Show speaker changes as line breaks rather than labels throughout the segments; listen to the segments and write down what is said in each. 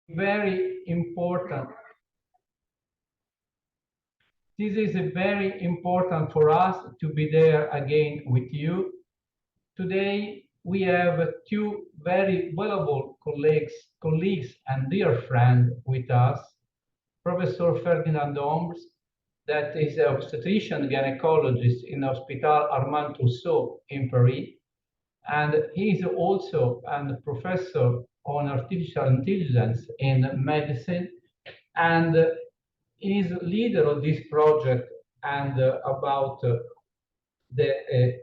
very important. This is very important for us to be there again with you. Today, we have two very valuable colleagues and dear friends with us. Professor Ferdinand Dhombres, that is an obstetrician gynecologist in Hospital Armand Trousseau in Paris. And he is also a professor on artificial intelligence in medicine. And he is leader of this project and about the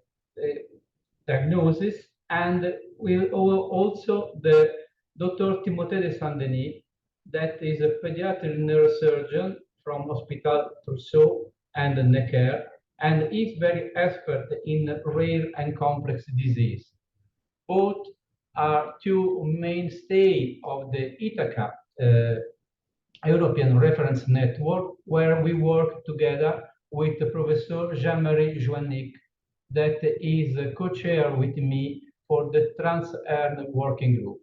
diagnosis. And we also the Dr. Timothée de Saint-Denis, that is a pediatric neurosurgeon from Hospital Trousseau and Necker, and is very expert in rare and complex disease. Both are two mainstays of the ITHACA European Reference Network, where we work together with Professor Jean-Marie Joannick, that is co-chair with me for the Trans-ERN working group.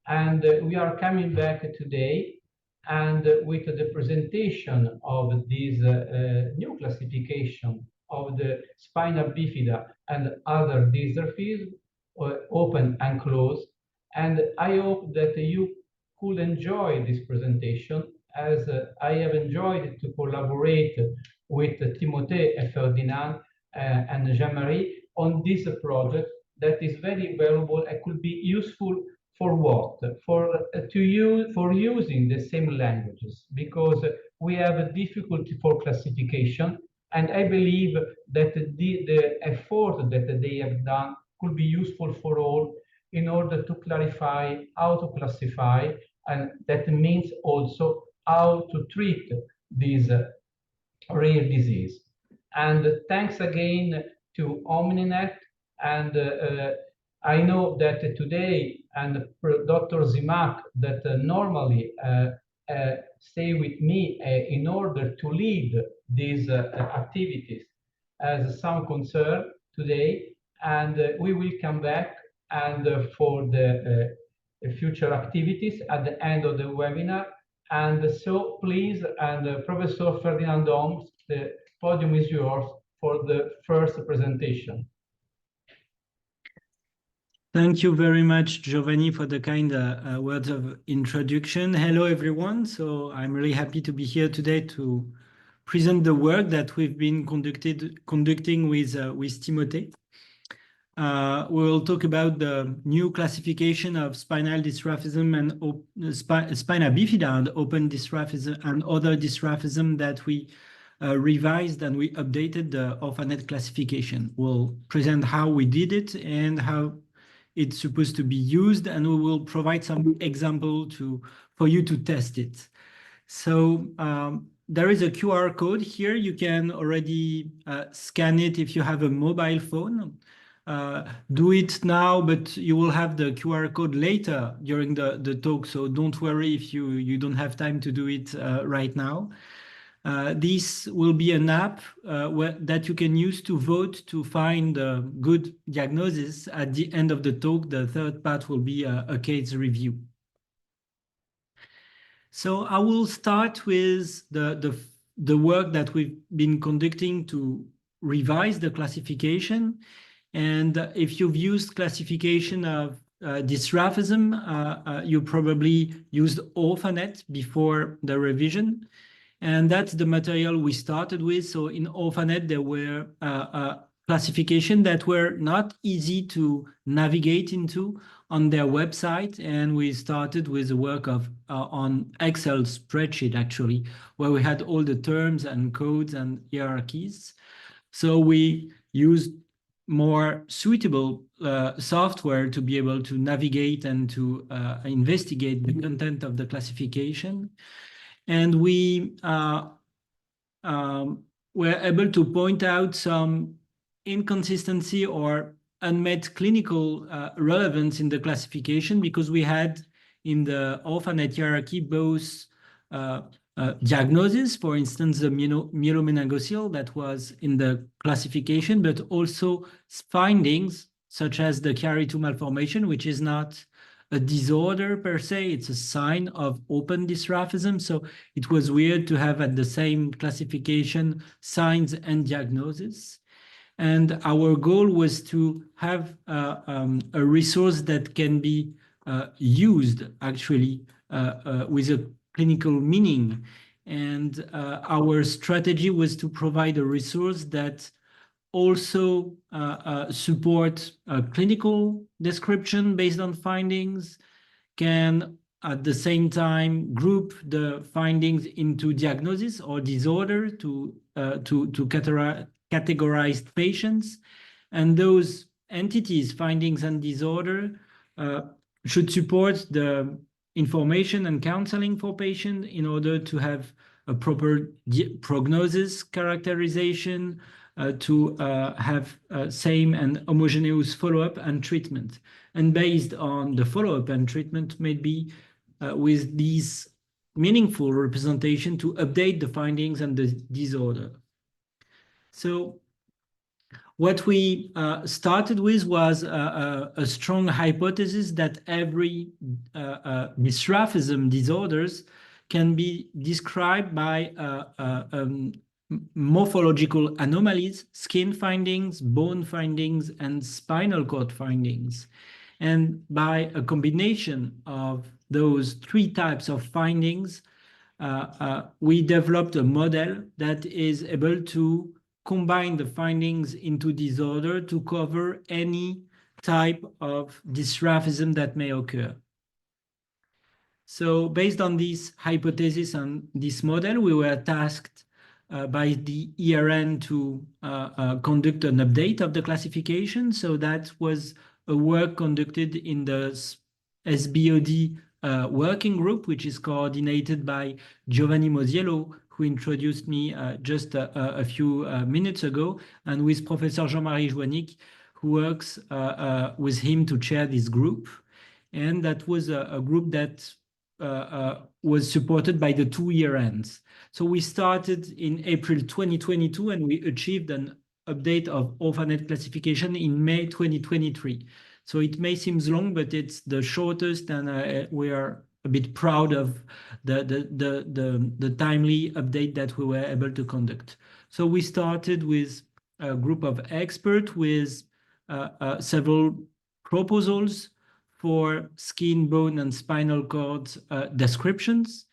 And we are coming back today and with the presentation of this new classification of the Spina Bifida and other dystrophies, open and closed. And I hope that you could enjoy this presentation, as I have enjoyed to collaborate with Timothée and Ferdinand and Jean-Marie on this project that is very valuable and could be useful for what? For using the same languages, because we have a difficulty for classification, and I believe that the effort that they have done could be useful for all in order to clarify how to classify, and that means also how to treat this rare disease. And thanks again to OMNI-NET, and I know that today, and Dr. Zimak, that normally stay with me in order to lead these activities, as some concern today, and we will come back and for the future activities at the end of the webinar. And so please, and Professor Ferdinand Dhombres, the podium is yours for the first presentation.
Thank you very much, Giovanni, for the kind words of introduction. Hello, everyone. So I'm really happy to be here today to present the work that we've been conducting with Timothée. We'll talk about the new classification of spinal dysraphism and spina bifida and open dysraphism and other dysraphism that we revised and we updated the OMNI-NET classification. We'll present how we did it and how it's supposed to be used, and we will provide some example for you to test it. So there is a QR code here. You can already scan it if you have a mobile phone. Do it now, but you will have the QR code later during the talk, so don't worry if you don't have time to do it right now. This will be an app that you can use to vote to find a good diagnosis. At the end of the talk, the third part will be a case review. So I will start with the work that we've been conducting to revise the classification. And if you've used classification of dysraphism, you probably used OMNI-NET before the revision. And that's the material we started with. So in OMNI-NET, there were classifications that were not easy to navigate into on their website. And we started with the work of on Excel spreadsheet, actually, where we had all the terms and codes and hierarchies. So we used more suitable software to be able to navigate and to investigate the content of the classification. And we were able to point out some inconsistency or unmet clinical relevance in the classification, because we had in the OMNI-NET hierarchy both diagnosis, for instance, the myelomeningocele that was in the classification, but also findings such as the Chiari-2 malformation, which is not a disorder per se. It's a sign of open dysraphism. So it was weird to have at the same classification signs and diagnosis. And our goal was to have a resource that can be used actually with a clinical meaning. And our strategy was to provide a resource that also support a clinical description based on findings, can at the same time group the findings into diagnosis or disorder to categorize patients. And those entities, findings and disorder, should support the information and counseling for patients in order to have a proper prognosis characterization, to have same and homogeneous follow-up and treatment. And based on the follow-up and treatment, maybe with these meaningful representation to update the findings and the disorder. So what we started with was a strong hypothesis that every dysraphism disorders can be described by morphological anomalies, skin findings, bone findings, and spinal cord findings. And by a combination of those three types of findings, we developed a model that is able to combine the findings into disorder to cover any type of dysraphism that may occur. So based on this hypothesis and this model, we were tasked by the ERN to conduct an update of the classification. So that was a work conducted in the SBOD working group, which is coordinated by Giovanni Mosiello, who introduced me just a few minutes ago, and with Professor Jean-Marie Joannick, who works with him to chair this group. And that was a group that was supported by the two ERNs. So we started in April 2022, and we achieved an update of OMNI-NET classification in May 2023. So it may seem long, but it's the shortest, and we are a bit proud of the timely update that we were able to conduct. So we started with a group of experts with several proposals for skin, bone, and spinal cord descriptions.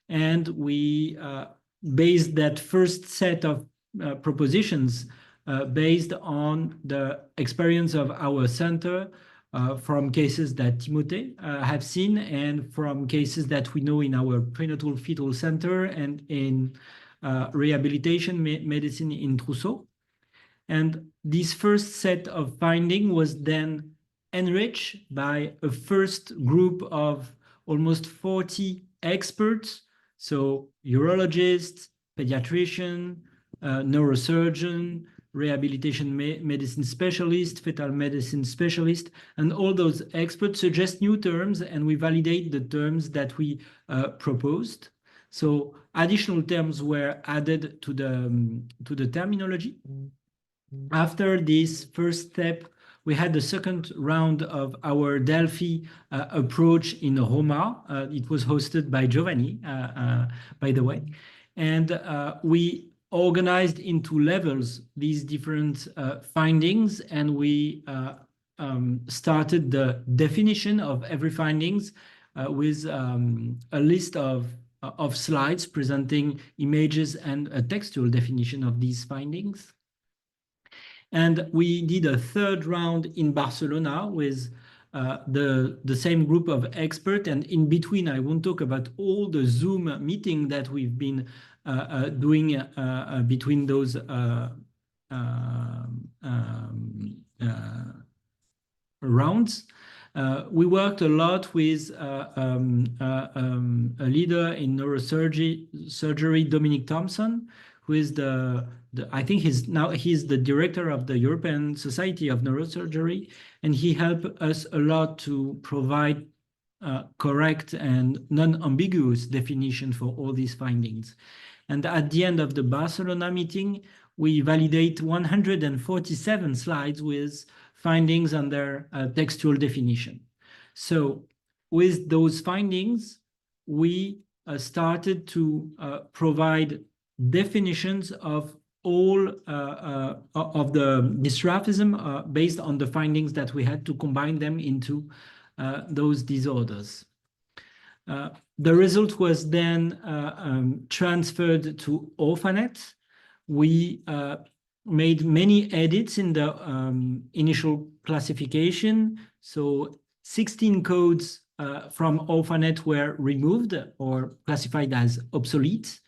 And we based that first set of propositions based on the experience of our center from cases that Timothée have seen, and from cases that we know in our prenatal fetal center and in rehabilitation medicine in Trousseau. And this first set of findings was then enriched by a first group of almost 40 experts, so urologists, pediatrician, neurosurgeon, rehabilitation medicine specialist, fetal medicine specialist, and all those experts suggest new terms, and we validate the terms that we proposed. So additional terms were added to the terminology. After this first step, we had the second round of our Delphi approach in Roma. It was hosted by Giovanni, by the way. And we organized into levels these different findings, and we started the definition of every findings with a list of slides presenting images and a textual definition of these findings. And we did a third round in Barcelona with the same group of experts. And in between, I won't talk about all the Zoom meeting that we've been doing between those rounds. We worked a lot with a leader in neurosurgery, Dominic Thompson, who is I think he's the director of the European Society of Neurosurgery, and he helped us a lot to provide correct and non-ambiguous definition for all these findings. And at the end of the Barcelona meeting, we validate 147 slides with findings and their textual definition. So with those findings, we started to provide definitions of all of the dysraphism based on the findings that we had to combine them into those disorders. The result was then transferred to ORPHANET. We made many edits in the initial classification. So 16 codes from ORPHANET were removed or classified as obsolete.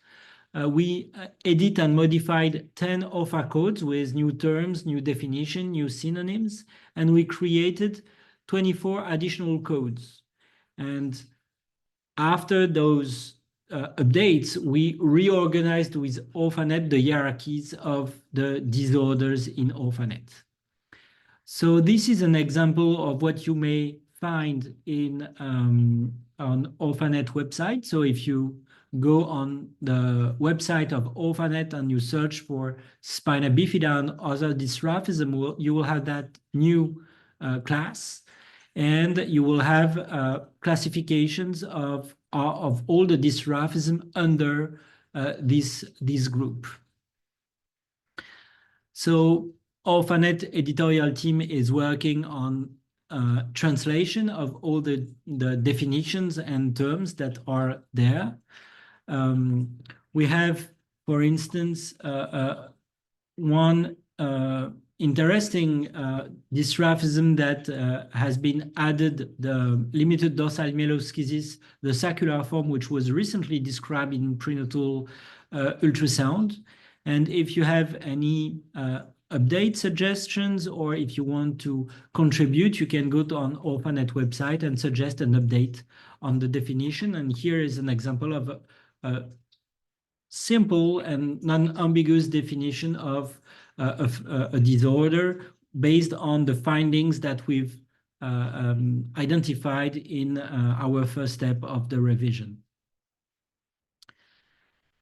We edit and modified 10 ORPHA codes with new terms, new definition, new synonyms, and we created 24 additional codes. And after those updates, we reorganized with ORPHANET the hierarchies of the disorders in ORPHANET. So this is an example of what you may find in on ORPHANET website. So if you go on the website of ORPHANET and you search for Spina Bifida and other dysraphism, you will have that new class, and you will have classifications of all the dysraphism under this group. So ORPHANET editorial team is working on translation of all the definitions and terms that are there. We have, for instance, one interesting dysraphism that has been added, the limited dorsal myeloschisis, the saccular form, which was recently described in prenatal ultrasound. And if you have any update suggestions, or if you want to contribute, you can go to on ORPHANET website and suggest an update on the definition. And here is an example of a simple and non-ambiguous definition of a disorder based on the findings that we've identified in our first step of the revision.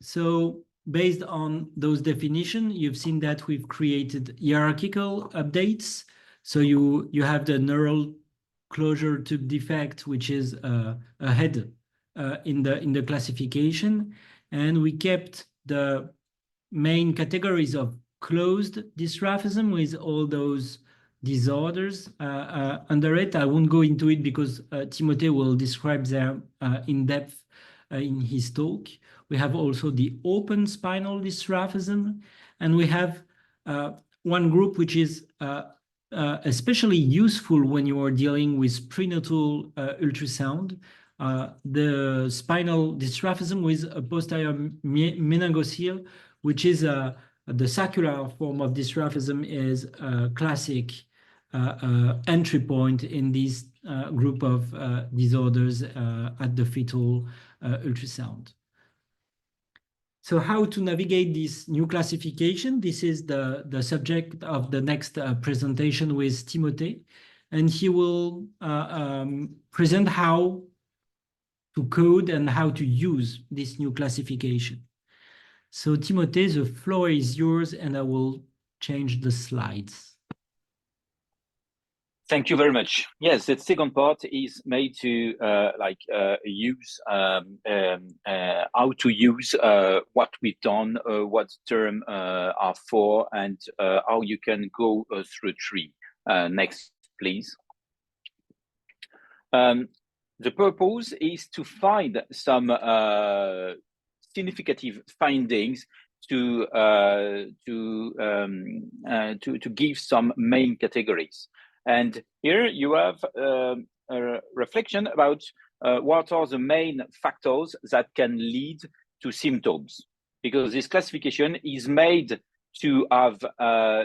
So based on those definitions, you've seen that we've created hierarchical updates. So you have the neural closure tube defect, which is ahead in the classification, and we kept the main categories of closed dysraphism with all those disorders under it. I won't go into it because Timothée will describe them in depth in his talk. We have also the open spinal dysraphism, and we have one group which is especially useful when you are dealing with prenatal ultrasound, the spinal dysraphism with a posterior meningocele, which is the saccular form of dysraphism, is a classic entry point in this group of disorders at the fetal ultrasound. So how to navigate this new classification? This is the subject of the next presentation with Timothée, and he will present how to code and how to use this new classification. So Timothée, the floor is yours, and I will change the slides.
Thank you very much. Yes, the second part is made to use how to use what we've done, what term are for, and how you can go through a tree. Next, please. The purpose is to find some significant findings to give some main categories. And here you have a reflection about what are the main factors that can lead to symptoms, because this classification is made to have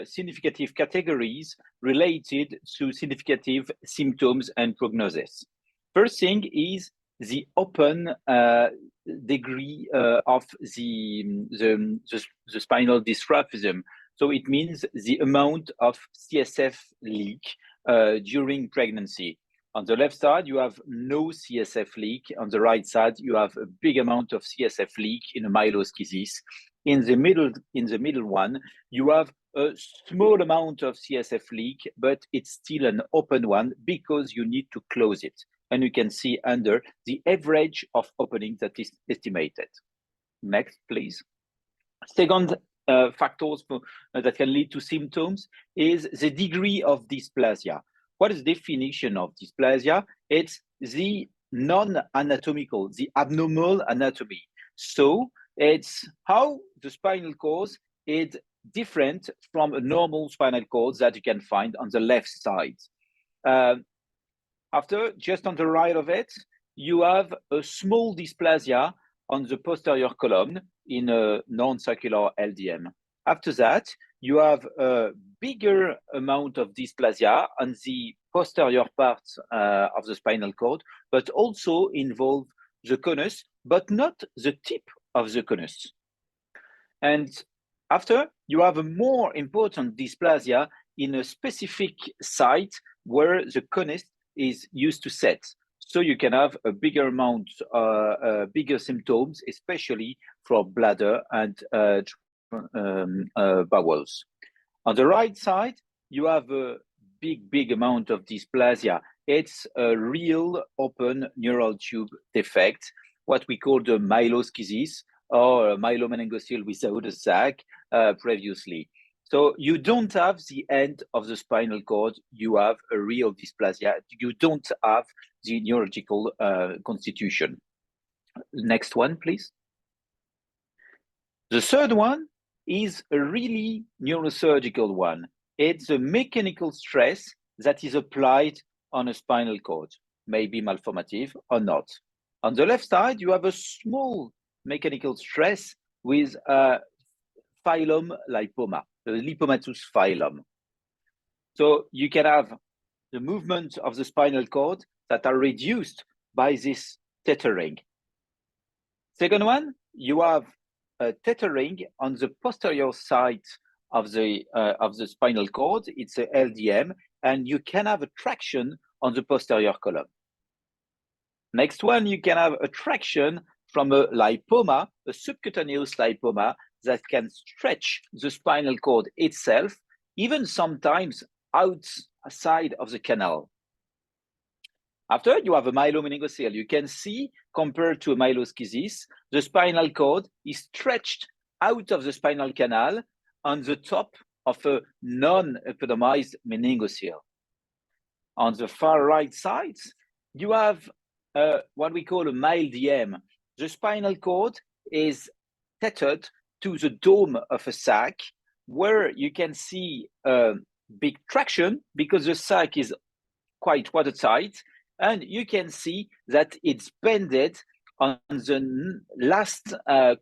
significant categories related to significant symptoms and prognosis. First thing is the open degree of the spinal dysraphism. So it means the amount of CSF leak during pregnancy. On the left side, you have no CSF leak. On the right side, you have a big amount of CSF leak in a myeloschisis. In the middle one, you have a small amount of CSF leak, but it's still an open one because you need to close it. and you can see under the average of openings that is estimated. Next, please. Second factors that can lead to symptoms is the degree of dysplasia. What is the definition of dysplasia? It's the non-anatomical, the abnormal anatomy. So it's how the spinal cord is different from a normal spinal cord that you can find on the left side. After, just on the right of it, you have a small dysplasia on the posterior column in a non-circular LDM. After that, you have a bigger amount of dysplasia on the posterior part of the spinal cord, but also involve the conus, but not the tip of the conus. And after, you have a more important dysplasia in a specific site where the conus is used to set. So you can have a bigger amount, bigger symptoms, especially for bladder and bowels. On the right side, you have a big amount of dysplasia. It's a real open neural tube defect, what we call the myeloschisis or myelomeningocele without a sac previously. So you don't have the end of the spinal cord, you have a real dysplasia, you don't have the neurological constitution. Next one, please. The third one is a really neurosurgical one. It's a mechanical stress that is applied on a spinal cord, maybe malformative or not. On the left side, you have a small mechanical stress with a phylum lipoma, the lipomatous phylum. So you can have the movement of the spinal cord that are reduced by this tethering. Second one, you have a tethering on the posterior side of the spinal cord. It's a LDM, and you can have a traction on the posterior column. Next one, you can have a traction from a lipoma, a subcutaneous lipoma that can stretch the spinal cord itself, even sometimes outside of the canal. After, you have a myelomeningocele. You can see, compared to a myeloschisis, the spinal cord is stretched out of the spinal canal on the top of a non-epidermized meningocele. On the far right side, you have what we call a MyLDM. The spinal cord is tethered to the dome of a sac, where you can see a big traction because the sac is quite watertight, and you can see that it's bended on the last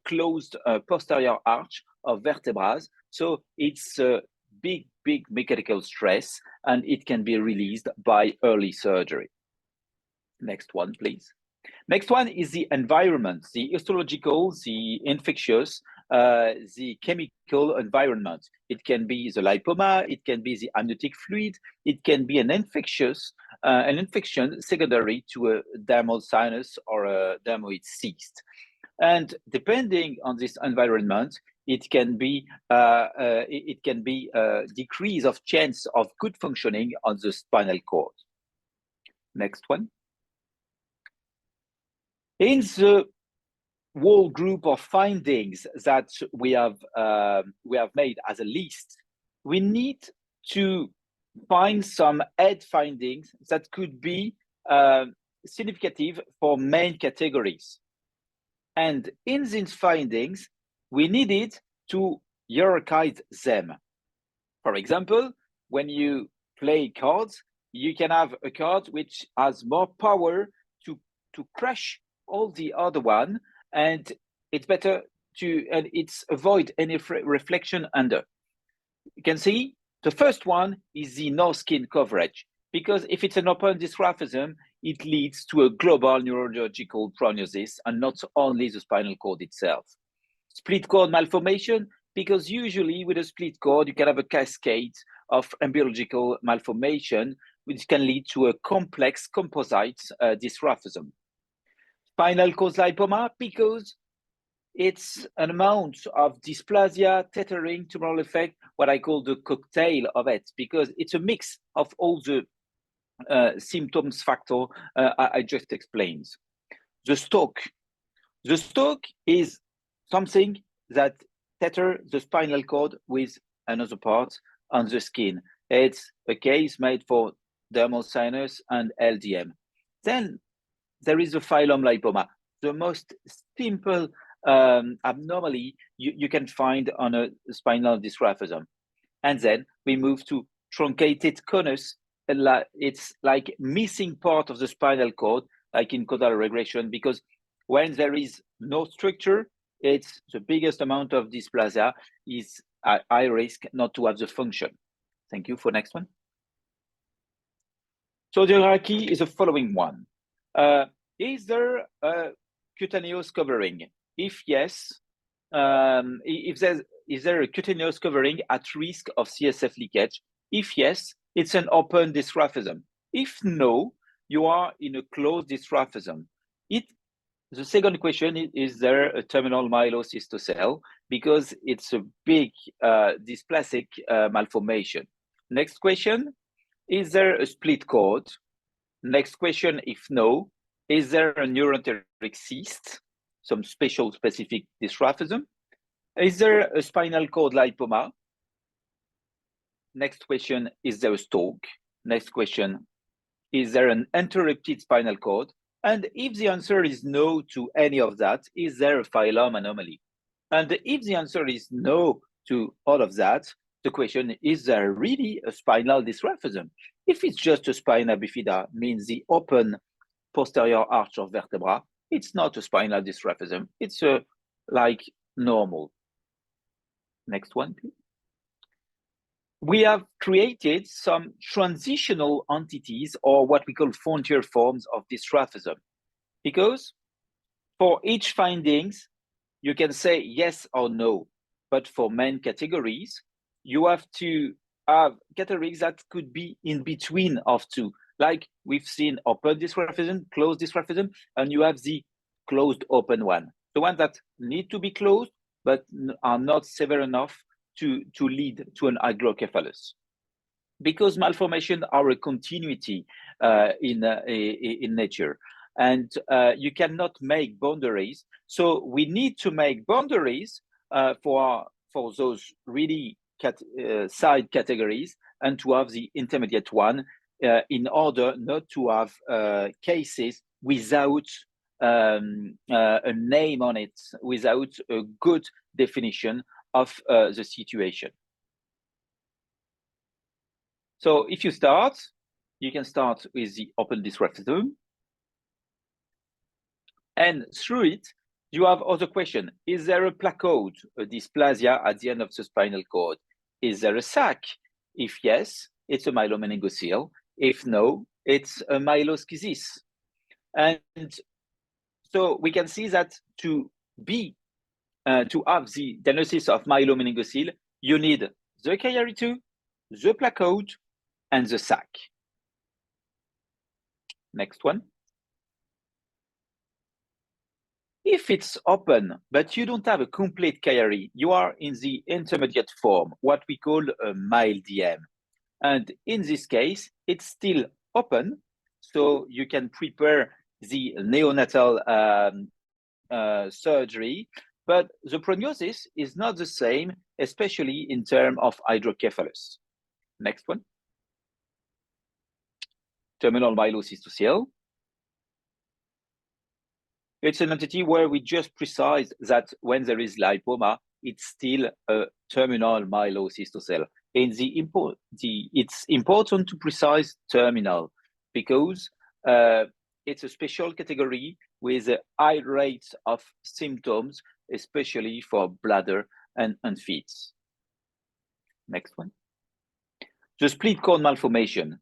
closed posterior arch of vertebrae. So it's a big mechanical stress, and it can be released by early surgery. Next one, please. Next one is the environment, the histological, the infectious, the chemical environment. It can be the lipoma, it can be the amniotic fluid, it can be an infection secondary to a dermal sinus or a dermoid cyst. And depending on this environment, it can be a decrease of chance of good functioning on the spinal cord. Next one. In the whole group of findings that we have made as a list, we need to find some head findings that could be significant for main categories. And in these findings, we needed to hierarchize them. For example, when you play cards, you can have a card which has more power to crush all the other one, and it's better to avoid any reflection under. You can see the first one is the no skin coverage, because if it's an open dysraphism, it leads to a global neurological prognosis and not only the spinal cord itself. Split cord malformation, because usually with a split cord, you can have a cascade of embryological malformation, which can lead to a complex composite dysraphism. Spinal cord lipoma, because it's an amount of dysplasia, tethering, tumoral effect, what I call the cocktail of it, because it's a mix of all the symptoms factor I just explained. The stalk. The stalk is something that tethers the spinal cord with another part on the skin. It's a case made for dermal sinus and LDM. Then there is the phylum lipoma, the most simple abnormality you can find on a spinal dysraphism. And then we move to truncated conus. It's like missing part of the spinal cord, like in caudal regression, because when there is no structure, it's the biggest amount of dysplasia is at high risk not to have the function. Thank you. For next one. So the hierarchy is the following one. Is there a cutaneous covering? If yes, is there a cutaneous covering at risk of CSF leakage? If yes, it's an open dysraphism. If no, you are in a closed dysraphism. The second question is there a terminal myelocystocele? Because it's a big dysplastic malformation. Next question, is there a split cord? Next question, if no, is there a neuroenteric cyst, some special specific dysraphism? Is there a spinal cord lipoma? Next question, is there a stalk? Next question, is there an interrupted spinal cord? And if the answer is no to any of that, is there a phylum anomaly? And if the answer is no to all of that, the question, is there really a spinal dysraphism? If it's just a spina bifida, means the open posterior arch of vertebra, it's not a spinal dysraphism. It's like normal. Next one, please. We have created some transitional entities, or what we call frontier forms of dysraphism, because for each findings, you can say yes or no, but for main categories, you have to have categories that could be in between of two, like we've seen open dysraphism, closed dysraphism, and you have the closed open one, the ones that need to be closed, but are not severe enough to lead to an hydrocephalus. Because malformation are a continuity in nature, and you cannot make boundaries. So we need to make boundaries for those really side categories, and to have the intermediate one in order not to have cases without a name on it, without a good definition of the situation. So if you start, you can start with the open dysraphism, and through it, you have other question. Is there a placode, a dysplasia at the end of the spinal cord? Is there a sac? If yes, it's a myelomeningocele. If no, it's a myeloschisis. And so we can see that to have the diagnosis of myelomeningocele, you need the KRE2, the placode, and the sac. Next one. If it's open, but you don't have a complete KRE, you are in the intermediate form, what we call a mild DM. And in this case, it's still open, so you can prepare the neonatal surgery, but the prognosis is not the same, especially in terms of hydrocephalus. Next one. Terminal myelocystocele. It's an entity where we just precise that when there is lipoma, it's still a terminal myelocystocele. And it's important to precise terminal, because it's a special category with high rates of symptoms, especially for bladder and feet. Next one. The split cord malformation.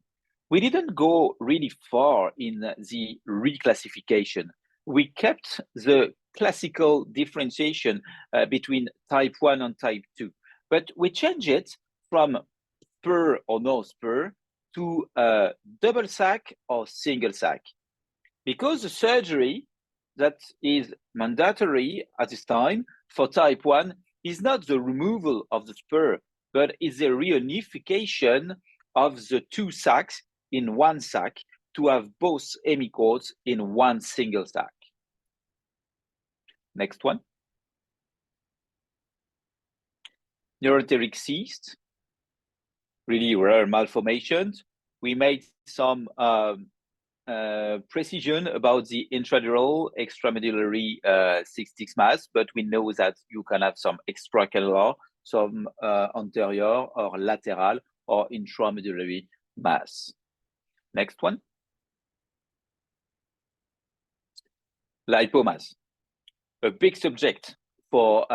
We didn't go really far in the reclassification. We kept the classical differentiation between type 1 and type 2, but we changed it from spur or no spur to double sac or single sac. Because the surgery that is mandatory at this time for type 1 is not the removal of the spur, but is the reunification of the two sacs in one sac to have both hemichords in one single sac. Next one. Neuroenteric cyst, really rare malformations. We made some precision about the intradural extramedullary cystic mass, but we know that you can have some extracannular, some anterior or lateral or intramedullary mass. Next one. Lipomas, a big subject for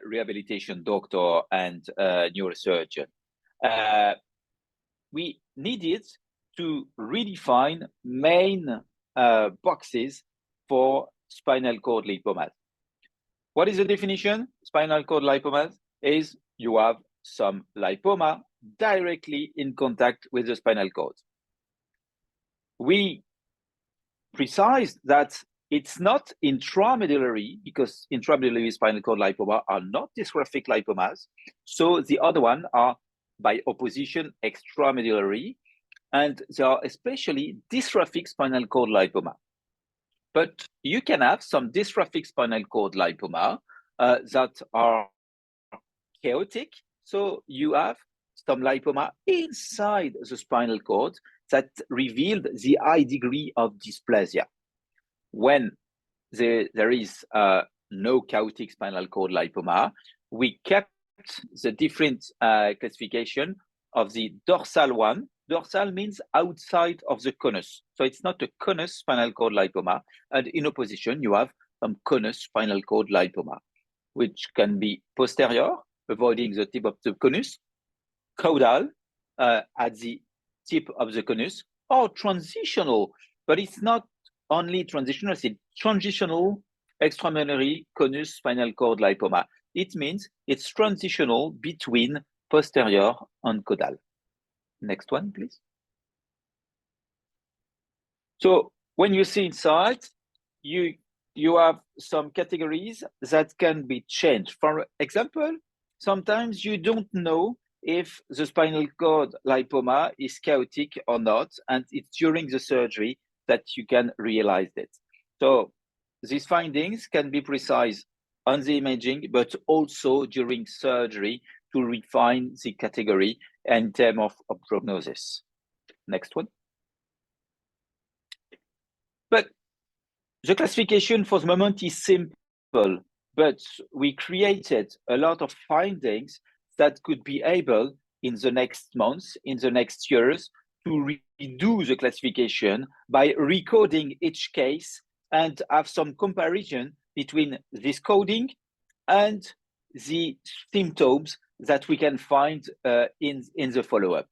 rehabilitation doctor and neurosurgeon. We needed to redefine main boxes for spinal cord lipomas. What is the definition? Spinal cord lipomas is you have some lipoma directly in contact with the spinal cord. We precise that it's not intramedullary, because intramedullary spinal cord lipoma are not dystrophic lipomas. So the other one are, by opposition, extramedullary, and they are especially dystrophic spinal cord lipoma. But you can have some dystrophic spinal cord lipoma that are chaotic. So you have some lipoma inside the spinal cord that revealed the high degree of dysplasia. When there is no chaotic spinal cord lipoma, we kept the different classification of the dorsal one. Dorsal means outside of the conus. So it's not a conus spinal cord lipoma. And in opposition, you have some conus spinal cord lipoma, which can be posterior, avoiding the tip of the conus, caudal at the tip of the conus, or transitional, but it's not only transitional, it's transitional extramedullary conus spinal cord lipoma. It means it's transitional between posterior and caudal. Next one, please. So when you see inside, you have some categories that can be changed. For example, sometimes you don't know if the spinal cord lipoma is chaotic or not, and it's during the surgery that you can realize it. So these findings can be precise on the imaging, but also during surgery to refine the category in terms of prognosis. Next one. But the classification for the moment is simple, but we created a lot of findings that could be able in the next months, in the next years, to redo the classification by recoding each case and have some comparison between this coding and the symptoms that we can find in the follow-up.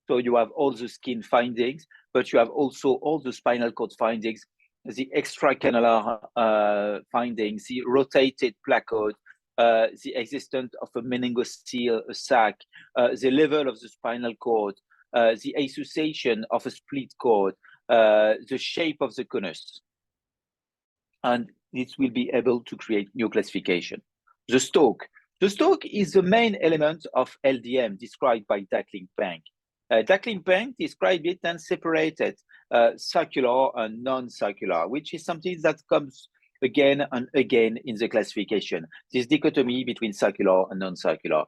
So you have all the skin findings, but you have also all the spinal cord findings, the extracannular findings, the rotated placode, the existence of a meningocele sac, the level of the spinal cord, the association of a split cord, the shape of the conus. And this will be able to create new classification. The stalk. The stalk is the main element of LDM described by Dackling-Peng. Dackling-Peng described it and separated circular and non-circular, which is something that comes again and again in the classification, this dichotomy between circular and non-circular.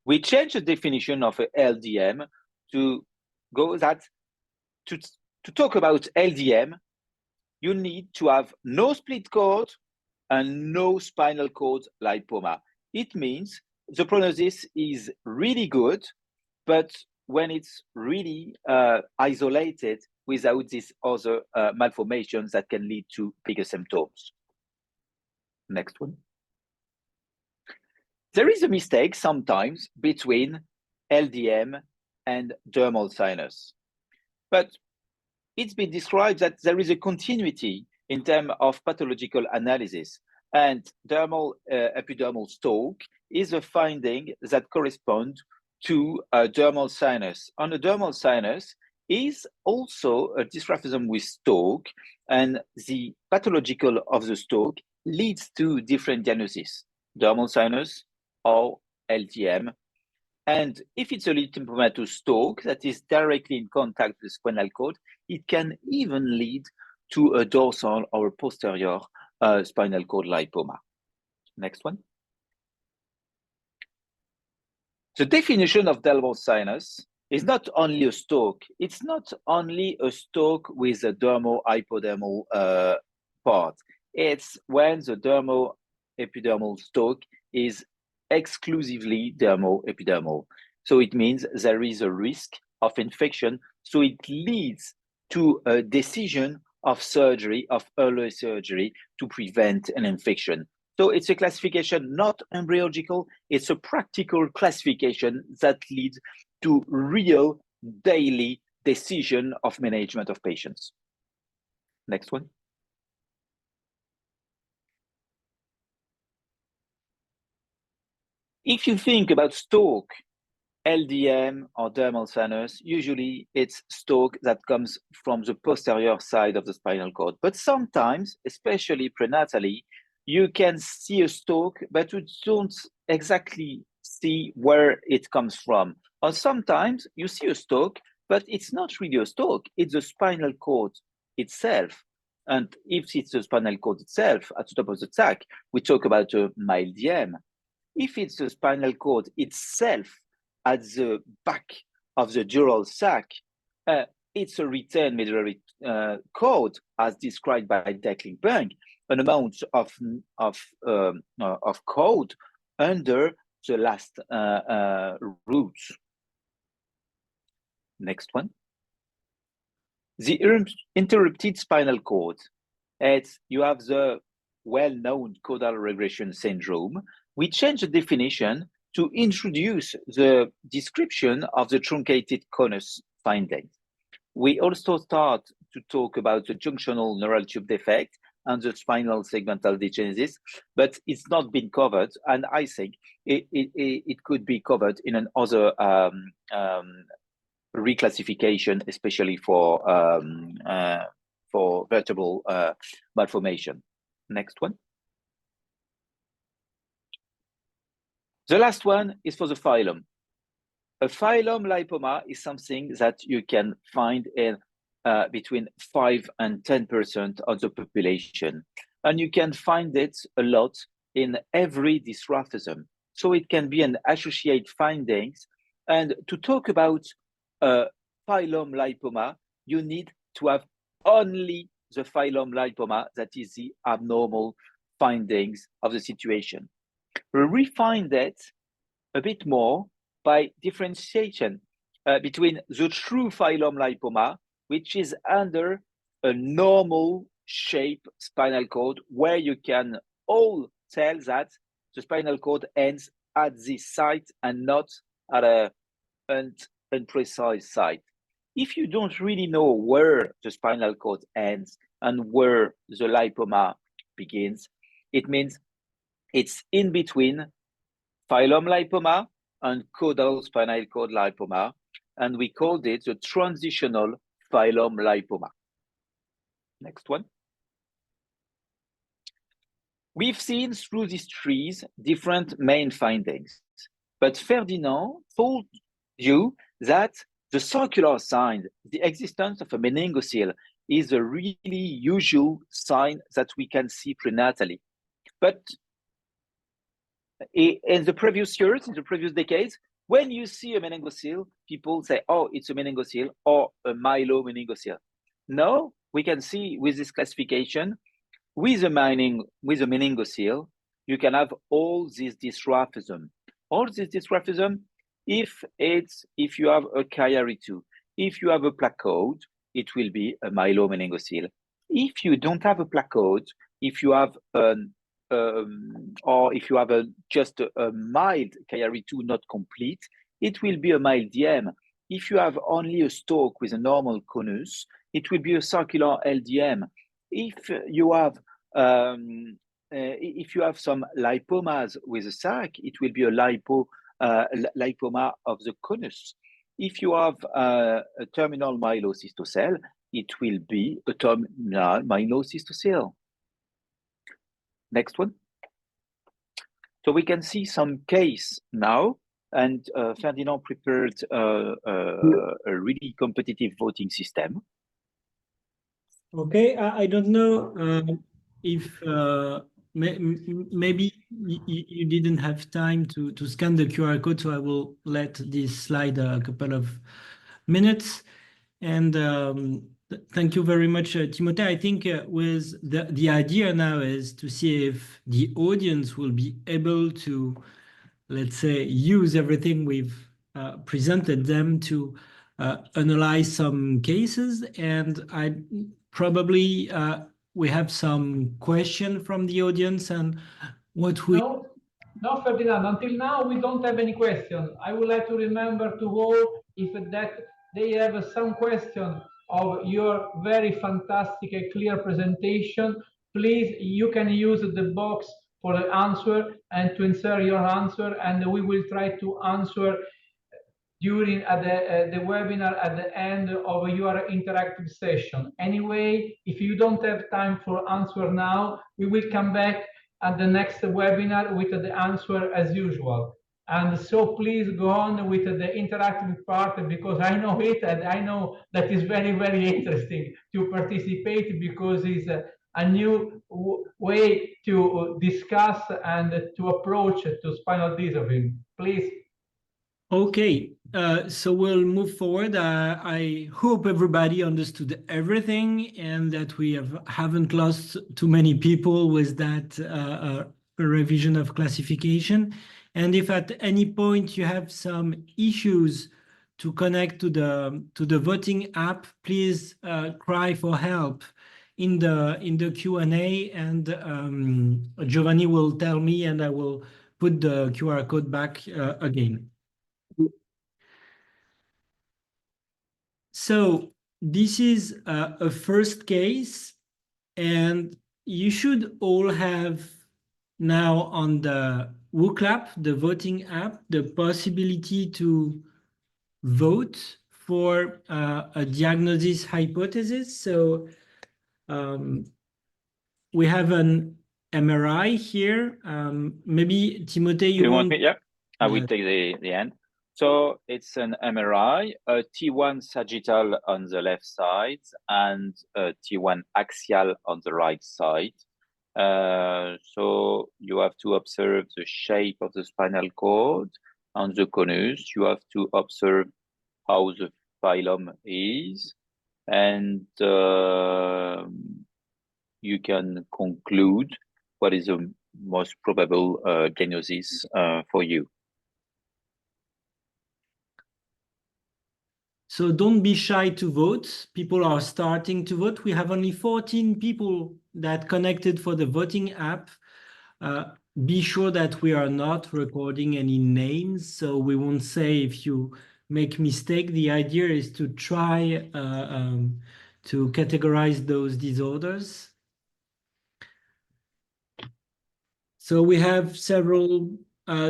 We changed the definition of LDM to go that to talk about LDM, you need to have no split cord and no spinal cord lipoma. It means the prognosis is really good, but when it's really isolated without these other malformations that can lead to bigger symptoms. Next one. There is a mistake sometimes between LDM and dermal sinus, but it's been described that there is a continuity in terms of pathological analysis, and dermal epidermal stalk is a finding that corresponds to a dermal sinus. On a dermal sinus is also a dysraphism with stalk, and the pathological of the stalk leads to different diagnoses, dermal sinus or LDM. And if it's a lymphomatous stalk that is directly in contact with the spinal cord, it can even lead to a dorsal or posterior spinal cord lipoma. Next one. The definition of Dhombres sinus is not only a stalk. It's not only a stalk with a dermo-hypodermal part. It's when the dermo-epidermal stalk is exclusively dermo-epidermal. So it means there is a risk of infection. So it leads to a decision of surgery, of early surgery, to prevent an infection. So it's a classification not embryological, it's a practical classification that leads to real daily decision of management of patients. Next one. If you think about stalk, LDM or dermal sinus, usually it's stalk that comes from the posterior side of the spinal cord. But sometimes, especially prenatally, you can see a stalk, but you don't exactly see where it comes from. Or sometimes you see a stalk, but it's not really a stalk, it's the spinal cord itself. And if it's the spinal cord itself, at the top of the sac, we talk about a mild DM. If it's the spinal cord itself at the back of the dural sac, it's a retained medullary cord, as described by Decling-Pung, an amount of code under the last roots. Next one. The interrupted spinal cord. You have the well-known caudal regression syndrome. We changed the definition to introduce the description of the truncated conus findings. We also start to talk about the junctional neural tube defect and the spinal segmental degenesis, but it's not been covered, and I think it could be covered in another reclassification, especially for vertebral malformation. Next one. The last one is for the phylum. A phylum lipoma is something that you can find in between 5 and 10% of the population. And you can find it a lot in every dysraphism. So it can be an associated findings. And to talk about phylum lipoma, you need to have only the phylum lipoma, that is the abnormal findings of the situation. We refined it a bit more by differentiation between the true phylum lipoma, which is under a normal shape spinal cord, where you can all tell that the spinal cord ends at this site and not at an imprecise site. If you don't really know where the spinal cord ends and where the lipoma begins, it means it's in between phylum lipoma and caudal spinal cord lipoma, and we called it the transitional phylum lipoma. Next one. We've seen through these trees different main findings, but Ferdinand told you that the circular sign, the existence of a meningocele, is a really usual sign that we can see prenatally. But in the previous years, in the previous decades, when you see a meningocele, people say, oh, it's a meningocele or a myelomeningocele. No, we can see with this classification, with a meningocele, you can have all these dysraphism. All this dysraphism, if you have a Chiari-2, if you have a placode, it will be a myelomeningocele. If you don't have a placode, if you have or if you have just a mild Chiari-2 not complete, it will be a mild DM. If you have only a stalk with a normal conus, it will be a circular LDM. If you have some lipomas with a sac, it will be a lipoma of the conus. If you have a terminal myelocystocele, it will be a terminal myelocystocele. Next one. So we can see some case now and Ferdinand prepared a really competitive voting system.
Okay, I don't know if maybe you didn't have time to scan the QR code, so I will let this slide a couple of minutes. And thank you very much, Timothée. I think with the idea now is to see if the audience will be able to, let's say, use everything we've presented them to analyze some cases. And I probably we have some question from the audience, and what we...
No, Ferdinand, until now we don't have any question. I would like to remember to all if that they have some question of your very fantastic and clear presentation. Please, you can use the box for the answer and to insert your answer, and we will try to answer during the webinar at the end of your interactive session. Anyway, if you don't have time for answer now, we will come back at the next webinar with the answer as usual. And so please go on with the interactive part, because I know it, and I know that is very, very interesting to participate, because it's a new way to discuss and to approach to spinal dysraphism. Please.
Okay, so we'll move forward. I hope everybody understood everything and that we haven't lost too many people with that revision of classification. And if at any point you have some issues to connect to the voting app, please cry for help in the Q&A, and Giovanni will tell me, and I will put the QR code back again. So this is a first case, and you should all have now on the Wooclap, the voting app, the possibility to vote for a diagnosis hypothesis. So we have an MRI here. Maybe Timothée, you want...
Yeah, I will take the end. So it's an MRI, a T1 sagittal on the left side and a T1 axial on the right side. So you have to observe the shape of the spinal cord on the conus. You have to observe how the phylum is, and you can conclude what is the most probable diagnosis for you.
So don't be shy to vote. People are starting to vote. We have only 14 people that connected for the voting app. Be sure that we are not recording any names, so we won't say if you make mistake. The idea is to try to categorize those disorders. So we have several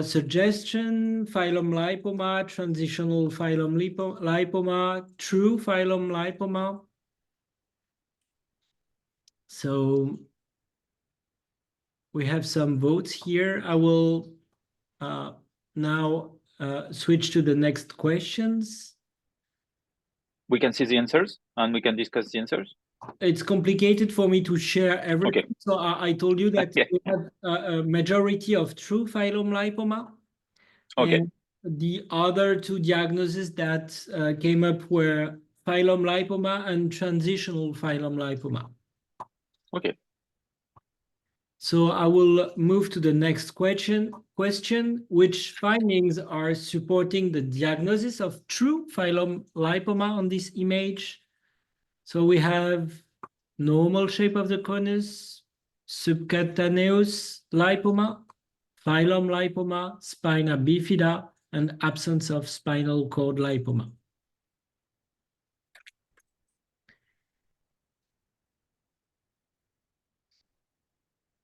suggestion: phylum lipoma, transitional phylum lipoma, true phylum lipoma. So we have some votes here. I will now switch to the next questions.
We can see the answers and we can discuss the answers.
It's complicated for me to share everything. Okay. So I told you that we have a majority of true phylum lipoma.
Okay.
And the other two diagnoses that came up were phylum lipoma and transitional phylum lipoma.
Okay.
So I will move to the next question, which findings are supporting the diagnosis of true phylum lipoma on this image? So we have normal shape of the conus, subcutaneous lipoma, phylum lipoma, spina bifida, and absence of spinal cord lipoma.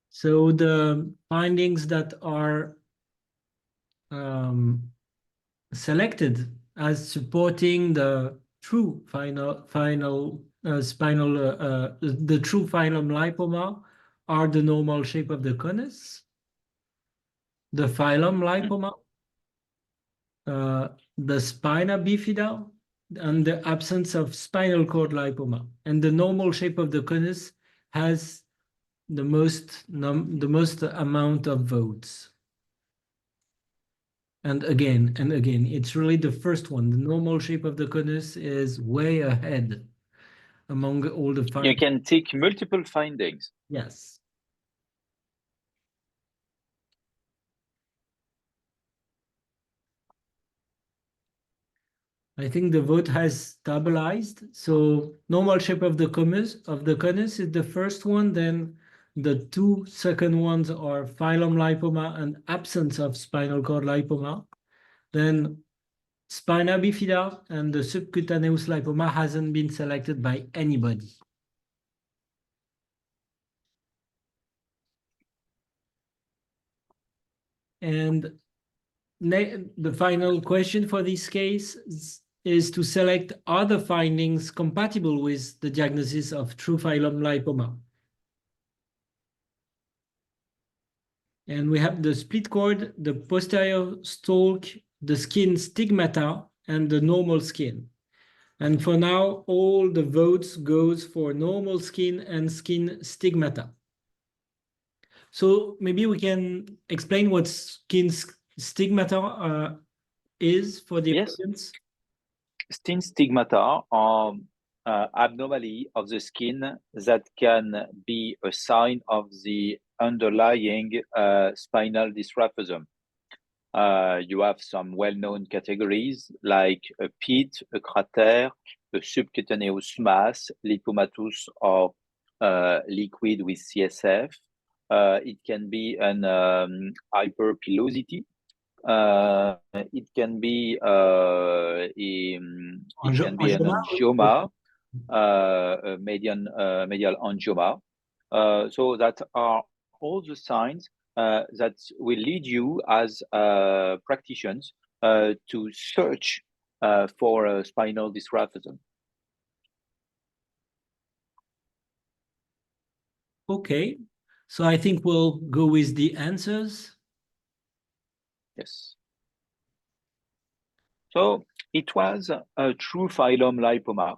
So the findings that are selected as supporting the true the true phylum lipoma are the normal shape of the conus, the phylum lipoma, the spina bifida and the absence of spinal cord lipoma. And the normal shape of the conus has the most amount of votes. And again, it's really the first one. The normal shape of the conus is way ahead among all the findings.
You can tick multiple findings.
Yes. I think the vote has stabilized. So normal shape of the conus is the first one. Then the two second ones are phylum lipoma and absence of spinal cord lipoma. Then spina bifida and the subcutaneous lipoma hasn't been selected by anybody. And the final question for this case is to select other findings compatible with the diagnosis of true phylum lipoma. And we have the split cord, the posterior stalk, the skin stigmata, and the normal skin. And for now, all the votes goes for normal skin and skin stigmata. So maybe we can explain what skin stigmata is for the audience.
Skin stigmata are abnormality of the skin that can be a sign of the underlying spinal dysraphism. You have some well-known categories like a pit, a crater, a subcutaneous mass, lipomatous or liquid with CSF. It can be an hyperpilosity. It can be an angioma, medial angioma. So that are all the signs that will lead you as practitioners to search for spinal dysraphism.
Okay, so I think we'll go with the answers.
Yes. So it was a true phylum lipoma.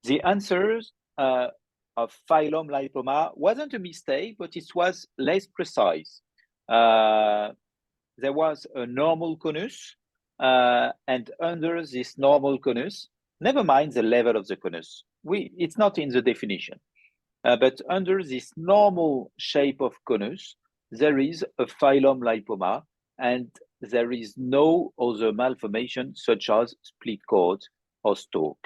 The answers of phylum lipoma wasn't a mistake, but it was less precise. There was a normal conus, and under this normal conus, never mind the level of the conus, it's not in the definition, but under this normal shape of conus, there is a phylum lipoma, and there is no other malformation such as split cord or stalk.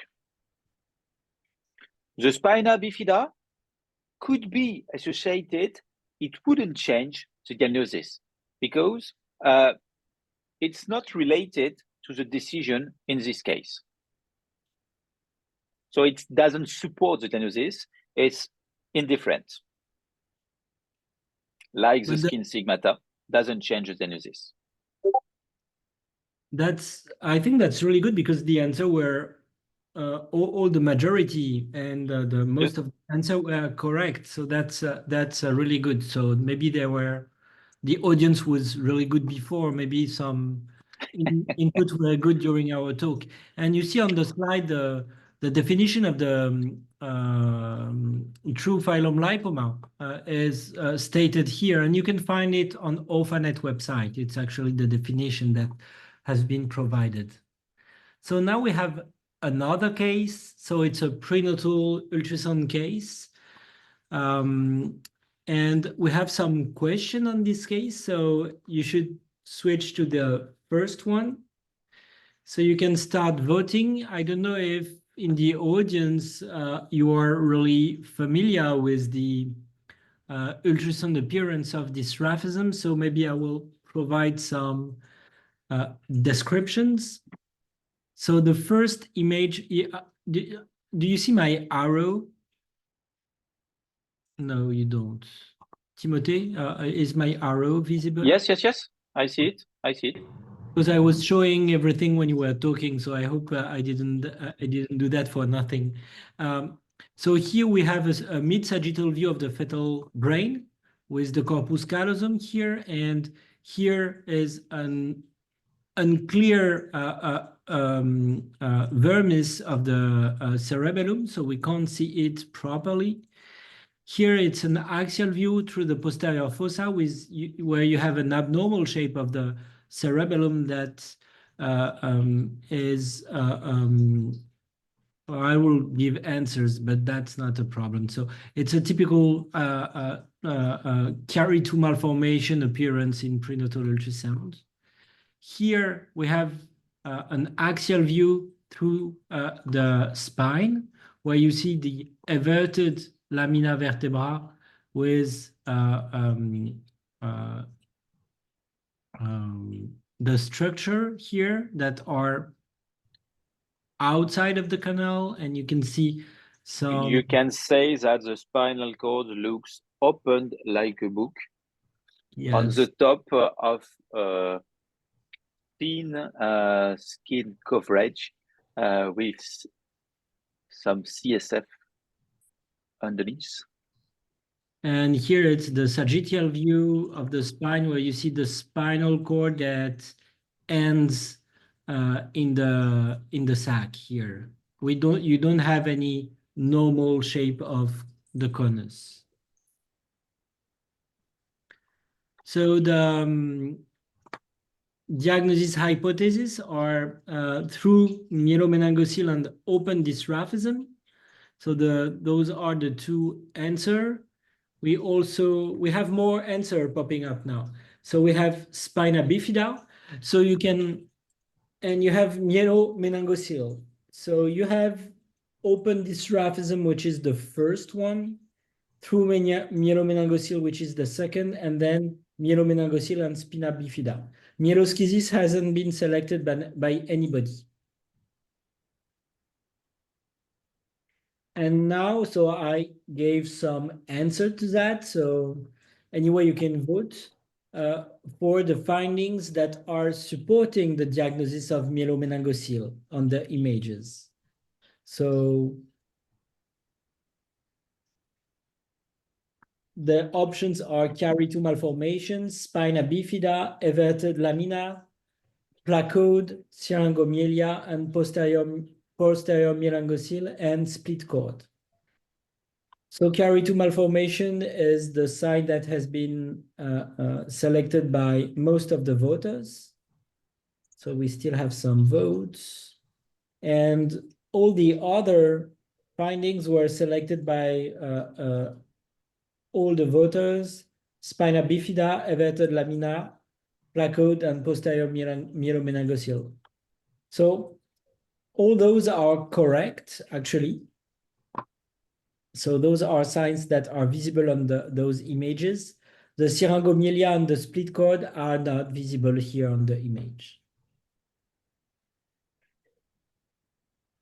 The spina bifida could be associated, it wouldn't change the diagnosis because it's not related to the decision in this case. So it doesn't support the diagnosis, it's indifferent. Like the skin stigmata, doesn't change the diagnosis.
I think that's really good because the answer were all the majority and the most of the answer were correct. So that's really good. So maybe the audience was really good before. Maybe some inputs were good during our talk. And you see on the slide the definition of the true phylum lipoma is stated here, and you can find it on OMNI-NET website. It's actually the definition that has been provided. So now we have another case. So it's a prenatal ultrasound case. And we have some question on this case. So you should switch to the first one. So you can start voting. I don't know if in the audience you are really familiar with the ultrasound appearance of dysraphism. So maybe I will provide some descriptions. So the first image, do you see my arrow? No, you don't. Timothée, is my arrow visible?
Yes. I see it.
Because I was showing everything when you were talking, so I hope I didn't do that for nothing. So here we have a mid-sagittal view of the fetal brain with the corpus callosum here, and here is an unclear vermis of the cerebellum, so we can't see it properly. Here it's an axial view through the posterior fossa where you have an abnormal shape of the cerebellum that I will give answers, but that's not a problem. So it's a typical carry-to malformation appearance in prenatal ultrasound. Here we have an axial view through the spine, where you see the everted lamina vertebra with the structure here that are outside of the canal, and you can see some...
You can say that the spinal cord looks opened like a book. Yes. On the top of thin skin coverage with some CSF underneath.
And here it's the sagittal view of the spine, where you see the spinal cord that ends in the sac here. You don't have any normal shape of the conus. So the diagnosis hypotheses are through myelomeningocele and open dysraphism. So those are the two answers. We have more answer popping up now. So we have Spina Bifida. So you can, and you have myelomeningocele. So you have open dysraphism, which is the first one, through myelomeningocele, which is the second, and then myelomeningocele and Spina Bifida. Myeloschisis hasn't been selected by anybody. And now, so I gave some answer to that. So anyway, you can vote for the findings that are supporting the diagnosis of myelomeningocele on the images. So the options are carry-to malformation, spina bifida, everted lamina, placode, syringomyelia, and posterior meningocele and split cord. So carry-to malformation is the sign that has been selected by most of the voters. So we still have some votes. And all the other findings were selected by all the voters: spina bifida, everted lamina, placode, and posterior myelomeningocele. So all those are correct, actually. So those are signs that are visible on those images. The syringomyelia and the split cord are not visible here on the image.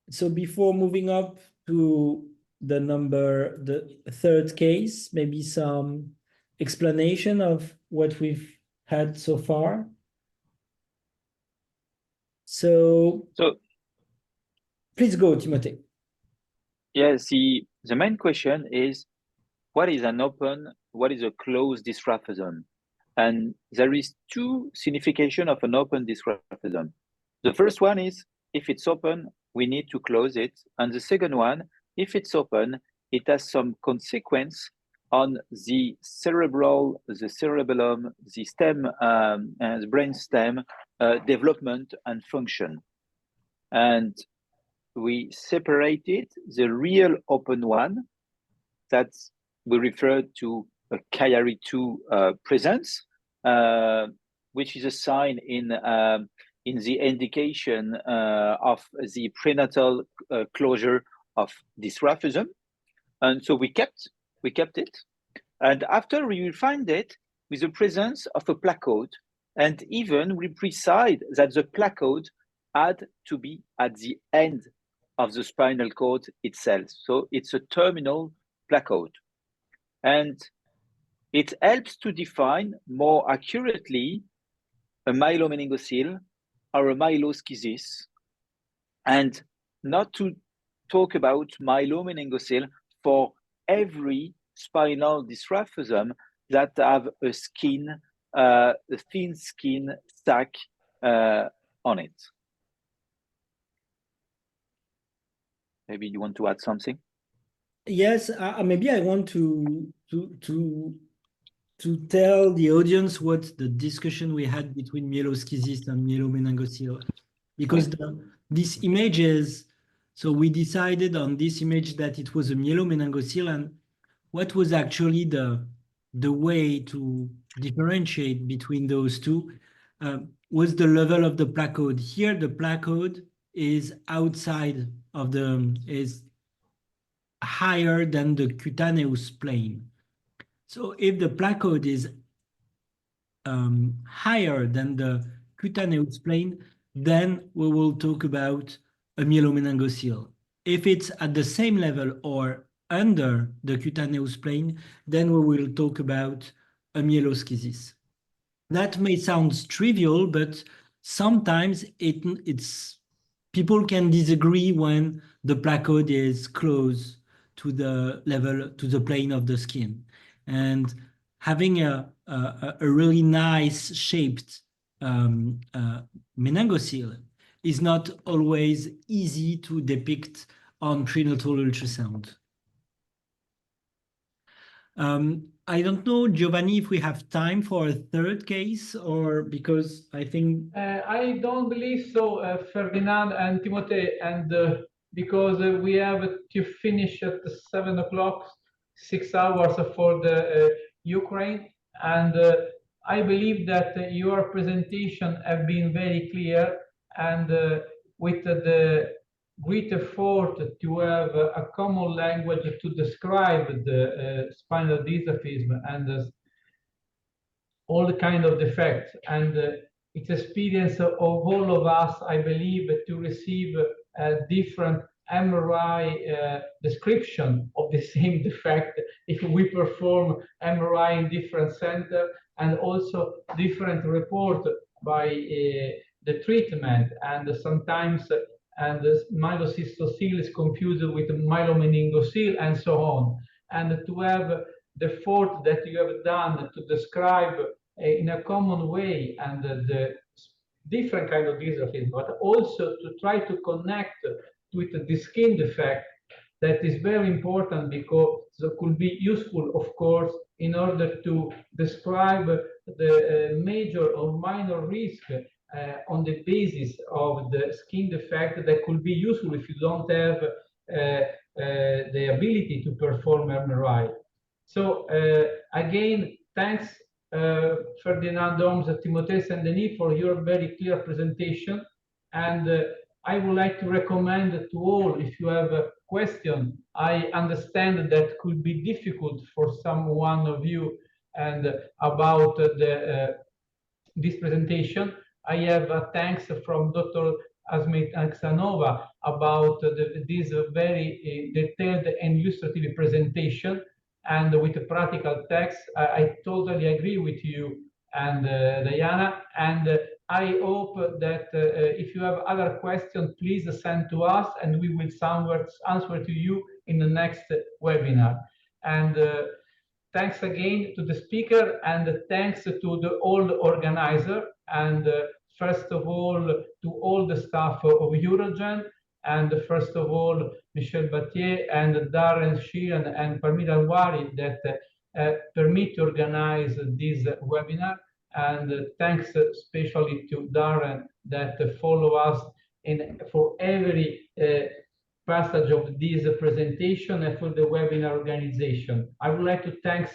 So before moving up to the third case, maybe some explanation of what we've had so far. So please go, Timothée.
Yes, the main question is, what is an open, what is a closed dysraphism? And there is two significations of an open dysraphism. The first one is, if it's open, we need to close it. And the second one, if it's open, it has some consequence on the cerebellum, the stem, and the brain stem development and function. And we separated the real open one that we refer to a Chiari-2 presence, which is a sign in the indication of the prenatal closure of dysraphism. And so we kept it. And after we refined it with the presence of a placode, and even we precise that the placode had to be at the end of the spinal cord itself. So it's a terminal placode. And it helps to define more accurately a myelomeningocele or a myeloschisis, and not to talk about myelomeningocele for every spinal dysraphism that have a thin skin sac on it. Maybe you want to add something?
Yes, maybe I want to tell the audience what the discussion we had between myeloschisis and myelomeningocele, because these images, so we decided on this image that it was a myelomeningocele, and what was actually the way to differentiate between those two was the level of the placode. Here, the placode is outside of is higher than the cutaneous plane. So if the placode is higher than the cutaneous plane, then we will talk about a myelomeningocele. If it's at the same level or under the cutaneous plane, then we will talk about a myeloschisis. That may sound trivial, but sometimes it's people can disagree when the placode is close to the level, to the plane of the skin. And having a really nice shaped meningocele is not always easy to depict on prenatal ultrasound. I don't know, Giovanni, if we have time for a third case, or because I think...
I don't believe so, Ferdinand and Timothée, and because we have to finish at 7 o'clock, 6 hours for the Ukraine, and I believe that your presentation have been very clear, and with the great effort to have a common language to describe the spinal dysraphism and all the kind of defects, and it's experience of all of us, I believe, to receive a different MRI description of the same defect if we perform MRI in different centers, and also different report by the treatment, and sometimes and the myelocystocele is confused with myelomeningocele and so on. And to have the effort that you have done to describe in a common way and the different kind of dysraphism, but also to try to connect with the skin defect, that is very important, because it could be useful, of course, in order to describe the major or minor risk on the basis of the skin defect that could be useful if you don't have the ability to perform MRI. So again, thanks Ferdinand, Dhombres, Timothée, Saint-Denis for your very clear presentation. And I would like to recommend to all, if you have a question, I understand that could be difficult for some one of you, and about this presentation. I have thanks from Dr. Asmetanxanova about this very detailed and illustrative presentation, and with the practical text. I totally agree with you and Diana, and I hope that if you have other questions, please send to us, and we will answer to you in the next webinar. And thanks again to the speaker, and thanks to all the organizer, and first of all to all the staff of EUROGEN, and first of all Michel Battier and Darren Sheeran and Parmita Wari that permit to organize this webinar, and thanks especially to Darren that follow us for every passage of this presentation and for the webinar organization. I would like to thank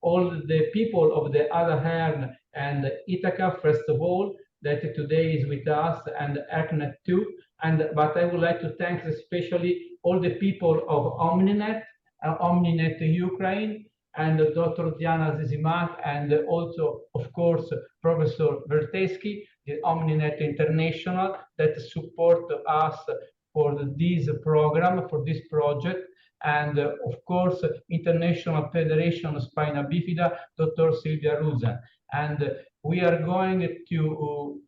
all the people of the ERN and ITHACA, first of all, that today is with us, and ERN too. But I would like to thank especially all the people of OMNI-NET, OMNI-NET Ukraine, and Dr. Diana Zizimak, and also, of course, Professor Vertesky, the OMNI-NET International, that support us for this program, for this project, and of course, International Federation of Spina Bifida, Dr. Silvia Ruzan. And we are going to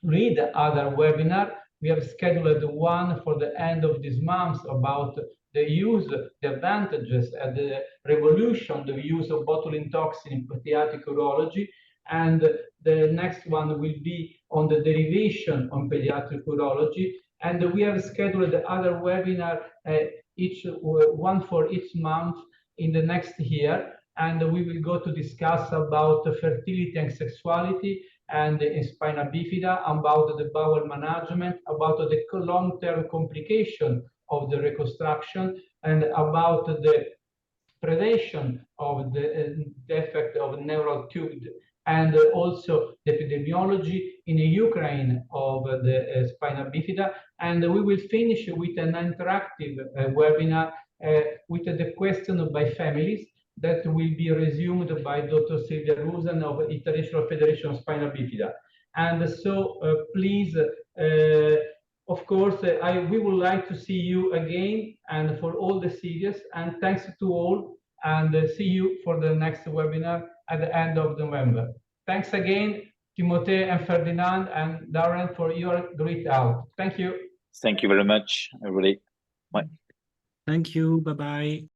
read other webinar. We have scheduled one for the end of this month about the use, the advantages, and the revolution, the use of botulinum toxin in pediatric urology. and the next one will be on the derivation on pediatric urology. And we have scheduled the other webinar, one for each month in the next year. And we will go to discuss about fertility and sexuality, and in spina bifida, about the bowel management, about the long-term complication of the reconstruction, and about the predation of the defect of neural tube, and also the epidemiology in Ukraine of the spina bifida. And we will finish with an interactive webinar with the question by families that will be resumed by Dr. Silvia Rusan of International Federation of Spina Bifida. And so please, of course, we would like to see you again and for all the series. And thanks to all, and see you for the next webinar at the end of November. Thanks again, Timothée and Ferdinand and Darren, for your great help. Thank you.
Thank you very much, everybody. Bye.
Thank you. Bye-bye.